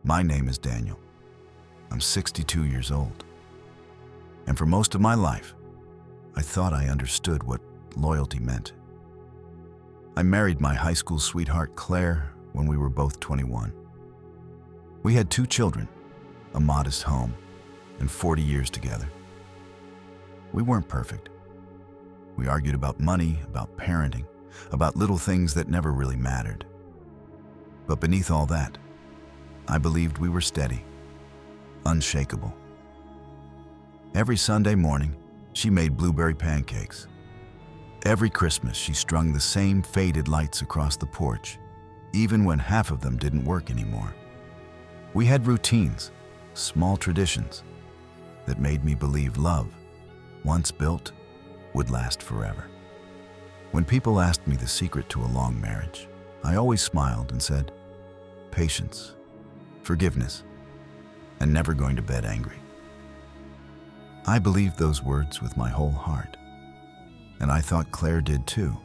My name is Daniel. I'm 62 years old. And for most of my life, I thought I understood what loyalty meant. I married my high school sweetheart, Claire, when we were both 21. We had 2 children, a modest home, and 40 years together. We weren't perfect. We argued about money, about parenting, about little things that never really mattered. But beneath all that, I believed we were steady, unshakable. Every Sunday morning, she made blueberry pancakes. Every Christmas, she strung the same faded lights across the porch, even when half of them didn't work anymore. We had routines, small traditions, that made me believe love, once built, would last forever. When people asked me the secret to a long marriage, I always smiled and said, patience, forgiveness, and never going to bed angry. I believed those words with my whole heart, and I thought Claire did too.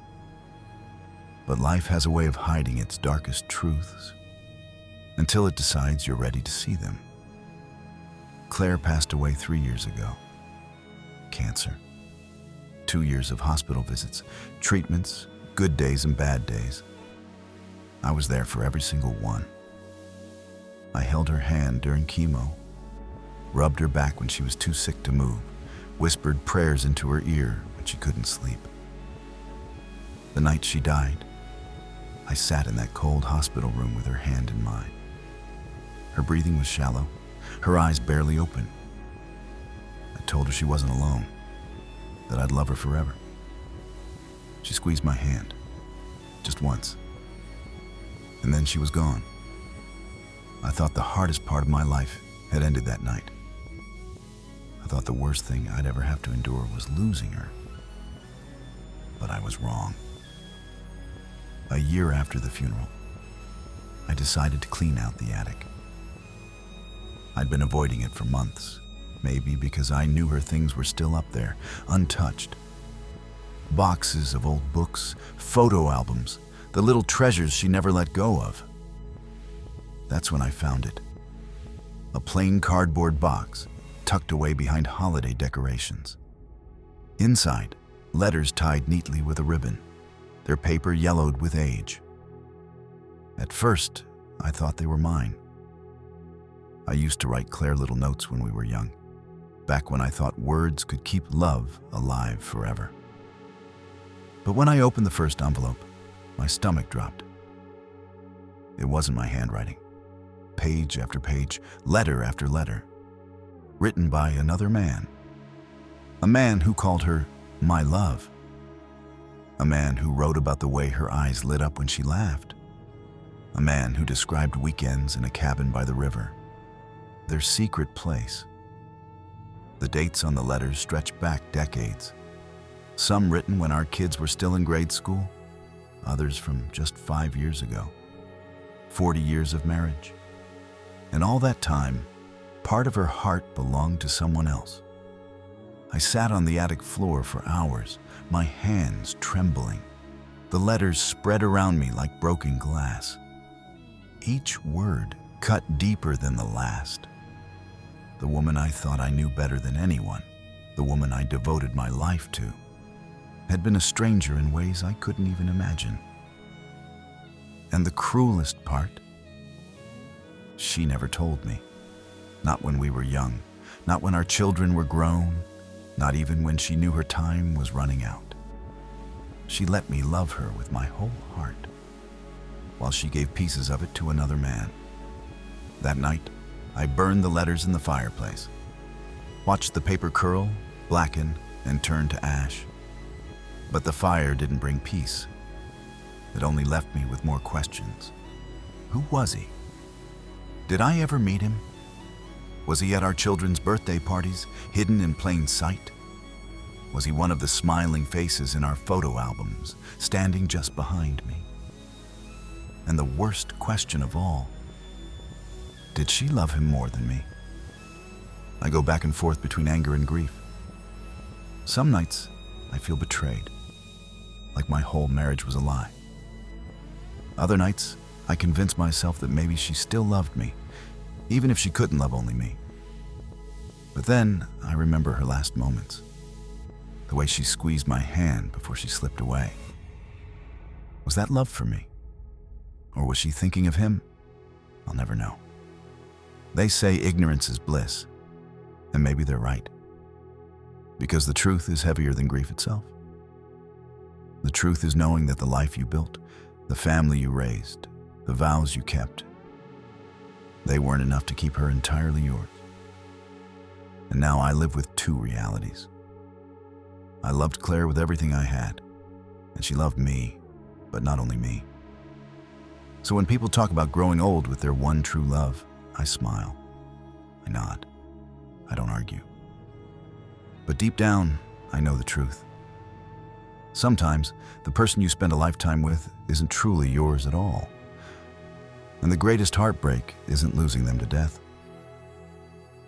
But life has a way of hiding its darkest truths until it decides you're ready to see them. Claire passed away 3 years ago. Cancer. 2 years of hospital visits, treatments, good days and bad days. I was there for every single one. I held her hand during chemo, rubbed her back when she was too sick to move, whispered prayers into her ear when she couldn't sleep. The night she died, I sat in that cold hospital room with her hand in mine. Her breathing was shallow, her eyes barely open. I told her she wasn't alone, that I'd love her forever. She squeezed my hand, just once, and then she was gone. I thought the hardest part of my life had ended that night. I thought the worst thing I'd ever have to endure was losing her. But I was wrong. A year after the funeral, I decided to clean out the attic. I'd been avoiding it for months, maybe because I knew her things were still up there, untouched. Boxes of old books, photo albums, the little treasures she never let go of. That's when I found it. A plain cardboard box tucked away behind holiday decorations. Inside, letters tied neatly with a ribbon, their paper yellowed with age. At first, I thought they were mine. I used to write Claire little notes when we were young, back when I thought words could keep love alive forever. But when I opened the first envelope, my stomach dropped. It wasn't my handwriting. Page after page, letter after letter, written by another man. A man who called her my love. A man who wrote about the way her eyes lit up when she laughed. A man who described weekends in a cabin by the river, their secret place. The dates on the letters stretch back decades. Some written when our kids were still in grade school, others from just 5 years ago. 40 years of marriage. And all that time, part of her heart belonged to someone else. I sat on the attic floor for hours, my hands trembling. The letters spread around me like broken glass. Each word cut deeper than the last. The woman I thought I knew better than anyone, the woman I devoted my life to, had been a stranger in ways I couldn't even imagine. And the cruelest part, she never told me. Not when we were young, not when our children were grown, not even when she knew her time was running out. She let me love her with my whole heart, while she gave pieces of it to another man. That night, I burned the letters in the fireplace, watched the paper curl, blacken, and turn to ash. But the fire didn't bring peace. It only left me with more questions. Who was he? Did I ever meet him? Was he at our children's birthday parties, hidden in plain sight? Was he one of the smiling faces in our photo albums, standing just behind me? And the worst question of all, did she love him more than me? I go back and forth between anger and grief. Some nights, I feel betrayed, like my whole marriage was a lie. Other nights, I convince myself that maybe she still loved me, even if she couldn't love only me. But then I remember her last moments, the way she squeezed my hand before she slipped away. Was that love for me? Or was she thinking of him? I'll never know. They say ignorance is bliss, and maybe they're right. Because the truth is heavier than grief itself. The truth is knowing that the life you built, the family you raised, the vows you kept, they weren't enough to keep her entirely yours. And now I live with two realities. I loved Claire with everything I had, and she loved me, but not only me. So when people talk about growing old with their one true love, I smile, I nod, I don't argue. But deep down, I know the truth. Sometimes, the person you spend a lifetime with isn't truly yours at all. And the greatest heartbreak isn't losing them to death.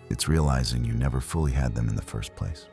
It's realizing you never fully had them in the first place.